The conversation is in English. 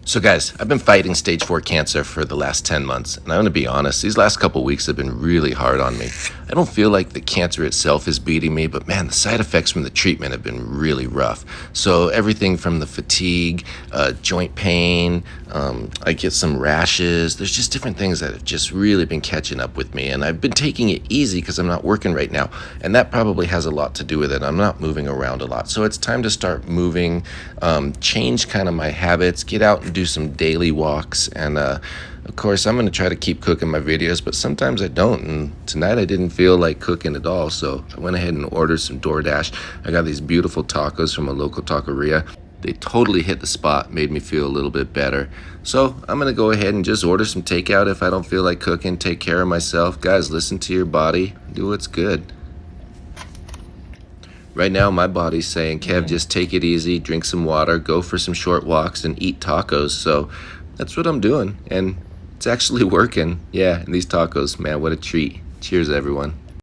So guys, I've been fighting stage 4 cancer for the last 10 months, and I'm going to be honest, these last couple weeks have been really hard on me. I don't feel like the cancer itself is beating me, but man, the side effects from the treatment have been really rough. So everything from the fatigue, joint pain, I get some rashes, there's just different things that have just really been catching up with me, and I've been taking it easy because I'm not working right now, and that probably has a lot to do with it. I'm not moving around a lot, so it's time to start moving, change kind of my habits, get out and do some daily walks, and of course I'm going to try to keep cooking my videos, but sometimes I don't, and tonight I didn't feel like cooking at all, so I went ahead and ordered some DoorDash. I got these beautiful tacos from a local taqueria. They totally hit the spot, made me feel a little bit better. So I'm going to go ahead and just order some takeout if I don't feel like cooking, take care of myself. Guys, listen to your body, do what's good. Right now, my body's saying, Kev, just take it easy, drink some water, go for some short walks, and eat tacos. So that's what I'm doing, and it's actually working. Yeah, and these tacos, man, what a treat. Cheers, everyone.